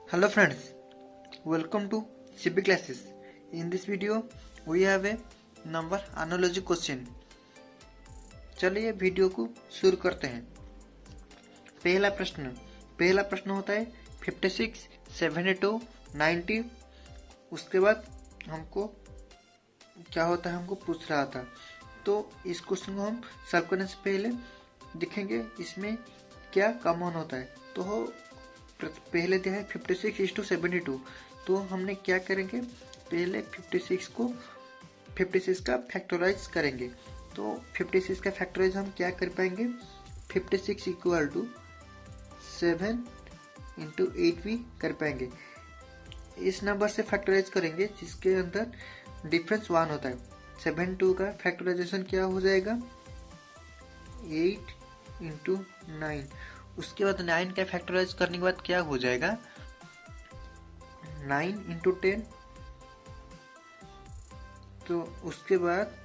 Hello friends, welcome to CP classes. In this video, we have a number analogy question. चलिए video को शुरू करते हैं। पहला प्रश्न होता है 56, 72, 90। उसके बाद हमको क्या होता है हमको पूछ रहा था, तो इस क्वेश्चन को हम सॉल्व करने से पहले देखेंगे इसमें क्या कॉमन होता है। तो पहले दिया है 56:72, तो हमने क्या करेंगे, पहले 56 का फैक्टराइज करेंगे। तो 56 का फैक्टराइज हम क्या कर पाएंगे, 56 = 7 × 8 भी कर पाएंगे। इस नंबर से फैक्टराइज करेंगे जिसके अंदर डिफरेंस 1 होता है। 72 का फैक्टराइजेशन क्या हो जाएगा, 8 × 9। उसके बाद 9 का फैक्टराइज करने के बाद क्या हो जाएगा, 9 × 10। तो उसके बाद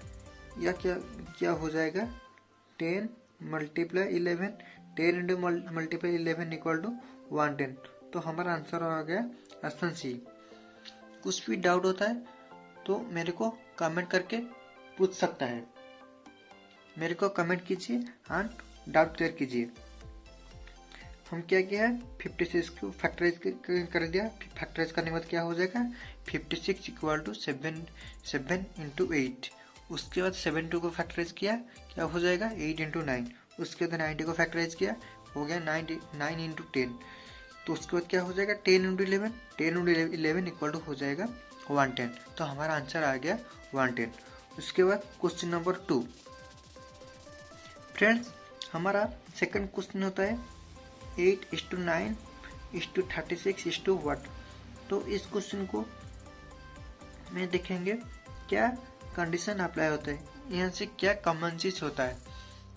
या क्या हो जाएगा, 10 × 11, 10 × 11 = 110। तो हमारा आंसर आ गया ऑप्शन सी। कुछ भी डाउट होता है तो मेरे को कमेंट करके पूछ सकता है। मेरे को कमेंट कीजिए एंड डाउट क्लियर कीजिए। हम क्या किया है, 56 को फैक्टराइज कर दिया। फैक्टराइज करने के बाद क्या हो जाएगा, 56 = 7 × 8। उसके बाद 72 को फैक्टराइज किया, क्या हो जाएगा, 8 × 9। उसके बाद 90 को फैक्टराइज किया, हो गया 9 × 10। तो उसके बाद क्या हो जाएगा, 10 × 11, 10 × 11 = हो जाएगा 110। तो हमारा आंसर आ गया 110। उसके बाद क्वेश्चन नंबर 2। फ्रेंड्स, हमारा सेकंड क्वेश्चन होता है 8:9:36:what। तो इस क्वेश्चन को में देखेंगे क्या कंडीशन अप्लाई होता है, यहाँ से क्या कॉमन चीज होता है।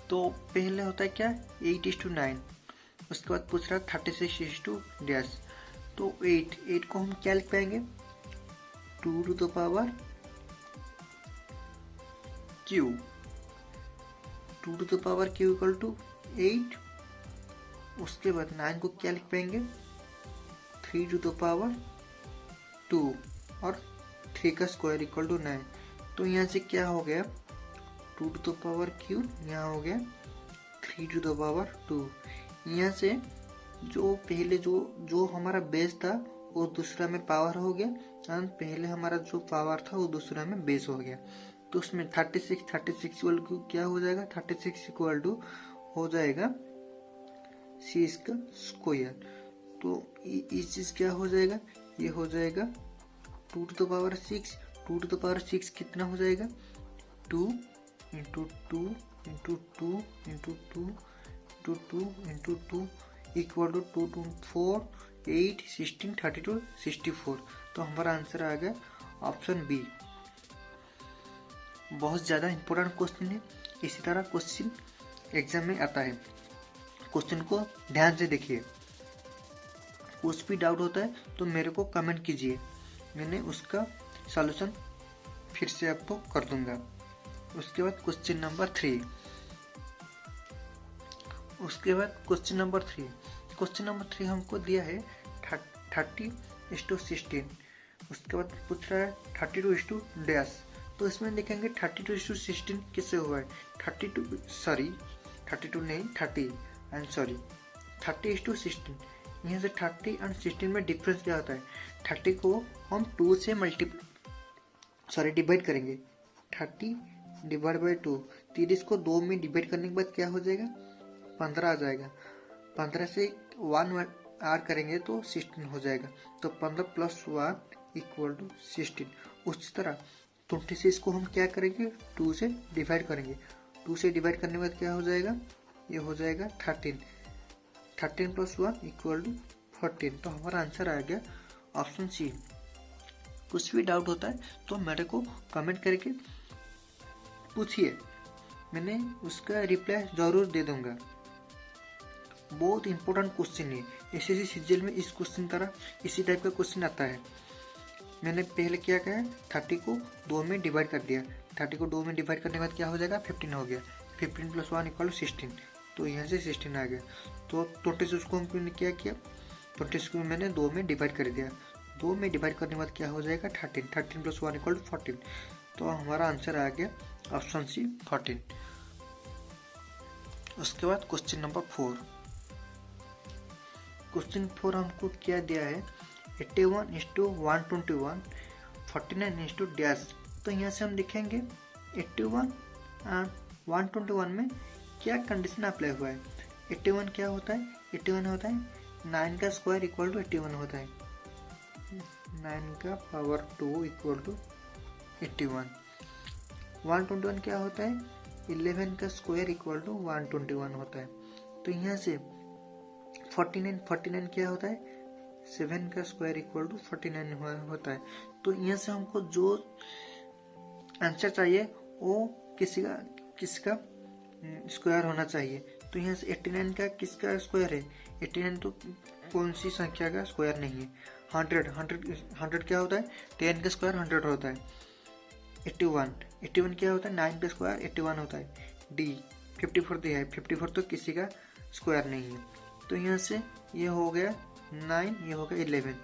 तो पहले होता है क्या, 8:9। उसके बाद पूछ रहा 36:। तो 8 को हम क्या लिख पाएंगे, 2 to the power q। 2 to the power q = 8। उसके बाद 9 को क्या लिख पाएंगे, 3 to the power 2 और 3 का स्क्वायर = 9। तो यहाँ से क्या हो गया, 2 to the power q, यहाँ हो गया 3 to the power 2। यहाँ से जो पहले जो हमारा बेस था वो दूसरा में पावर हो गया, और पहले हमारा जो पावर था वो दूसरा में बेस हो गया। तो उसमें 36 क्या हो जाएगा, 36 = हो जाएगा c का स्क्वायर। तो ये चीज क्या हो जाएगा, ये हो जाएगा 2 to the power 6। 2 to the power 6 कितना हो जाएगा, 2 × 2 × 2 × 2 × 2 × 2 = 2 to 4, 8, 16, 32, 64। तो हमारा आंसर आ गया ऑप्शन बी। बहुत ज्यादा इंपॉर्टेंट क्वेश्चन है, इसी तरह क्वेश्चन एग्जाम में आता है। क्वेश्चन को ध्यान से देखिए। कुछ भी डाउट होता है तो मेरे को कमेंट कीजिए, मैंने उसका सॉल्यूशन फिर से आपको कर दूंगा। उसके बाद क्वेश्चन नंबर 3। क्वेश्चन नंबर 3 हमको दिया है 30:16। उसके बाद पूछ रहा है 32:। तो इसमें देखेंगे 32:16 किससे हुआ है, 30:16। यहाँ से 30 और 16 में डिफरेंस क्या होता है, 30 को हम 2 से डिवाइड करेंगे, 30/2। 30 को 2 में डिवाइड करने के बाद क्या हो जाएगा, 15 आ जाएगा। 15 से 1 आर करेंगे तो 16 हो जाएगा। तो 15 + 1 = 16। उसी तरह 26 को हम क्या करेंगे, 2 से डिवाइड करेंगे। 2 से डिवाइड करने के बाद क्या हो जाएगा, ये हो जाएगा 13। 13 + 1 = 14। तो हमारा आंसर आ गया ऑप्शन सी। कुछ भी डाउट होता है तो मेरे को कमेंट करके पूछिए, मैंने उसका रिप्लाई जरूर दे दूंगा। बहुत इंपॉर्टेंट क्वेश्चन है, एसएससी सीजीएल में इस क्वेश्चन तरह इसी टाइप का क्वेश्चन आता है। मैंने पहले क्या किया, 30 को 2 में डिवाइड कर दिया। 30 को 2 में डिवाइड करने के बाद क्या हो जाएगा, 15 हो गया। 15 + 1 = 16। तो यहाँ से 16 आ गया। तो 26 को हमने क्या किया, 26 को मैंने 2 में डिवाइड कर दिया, 2 में डिवाइड करने के बाद क्या हो जाएगा 13, 13 + 1 = 14। तो हमारा आंसर आ गया ऑप्शन सी 14। उसके बाद क्वेश्चन नंबर 4। क्वेश्चन 4 हमको क्या दिया है 81:121, 49 डैश। तो यहाँ से हम देखेंगे 81 और 121 में क्या कंडीशन अप्लाई हुआ है। 81 क्या होता है, 81 होता है 9 का स्क्वायर इक्वल टू 81 होता है, 9 का पावर 2 इक्वल टू 81। 121 क्या होता है 11 का स्क्वायर इक्वल टू 121 होता है। तो यहाँ से 49 क्या होता है 7 का स्क्वायर इक्वल टू 49 होता है। तो यहाँ से हमको जो आंसर चाहिए वो किसका स्क्वायर होना चाहिए। तो यहाँ से 89 का किसका स्क्वायर है, 89 तो कौन सी संख्या का स्क्वायर नहीं है। 100 क्या होता है 10 का स्क्वायर 100 होता है। 81 क्या होता है 9 का स्क्वायर 81 होता है। डी 54 दिया है, 54 तो किसी का स्क्वायर नहीं है। तो यहाँ से ये हो गया 9, ये हो गया 11,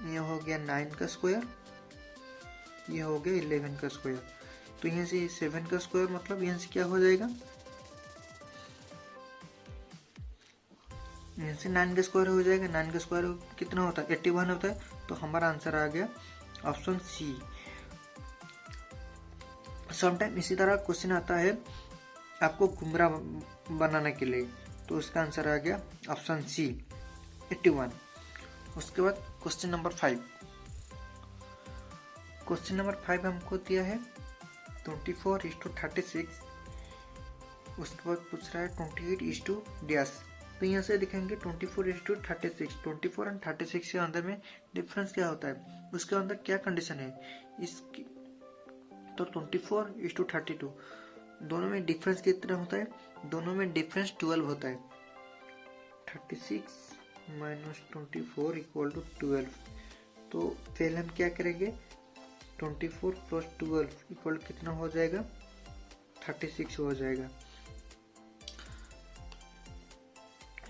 ये हो गया 9 का स्क्वायर, ये हो गया 11 का स्क्वायर। तो यहाँ से 7 का स्क्वायर मतलब यहाँ से क्या हो जाएगा, यहाँ से 9 का स्क्वायर हो जाएगा। 9 का स्क्वायर कितना होता है 81 होता है। तो हमारा आंसर आ गया ऑप्शन सी। समटाइम इसी तरह क्वेश्चन आता है आपको गुमराह बनाने के लिए, तो उसका आंसर आ गया ऑप्शन सी 81। उसके बाद क्वेश्चन नंबर 5। क्वेश्चन नंबर 5 हमको दिया है 24:36। उसके बाद पूछ रहा है 28:डैश। तो यहाँ से दिखेंगे 24:36, 24 और 36 के अंदर में डिफरेंस क्या होता है, उसके अंदर क्या कंडीशन है इसकी। तो 24:32 दोनों में डिफरेंस कितना होता है, दोनों में डिफरेंस 12 होता है। 36 - 24 = 12। तो पहले हम क्या करेंगे 24 + 12 इक्वल कितना हो जाएगा 36 हो जाएगा।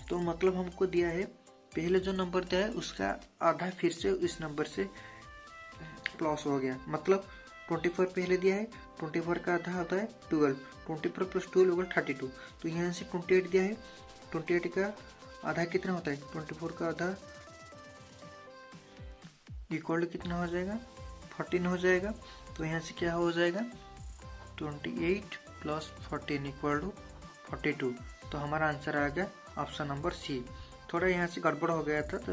तो मतलब हमको दिया है पहले जो नंबर दिया है उसका आधा फिर से इस नंबर से प्लस हो गया। मतलब 24 पहले दिया है, 24 का आधा होता है 12, 24 + 12 = 32। तो यहाँ से 28 दिया है, 28 का आधा कितना होता है 24 का आधा इक्वल कितना हो जाएगा 14 हो जाएगा। तो यहाँ से क्या हो जाएगा 28 + 14 = 42। तो हमारा आंसर आ गया ऑप्शन नंबर सी। थोड़ा यहाँ से गड़बड़ हो गया था तो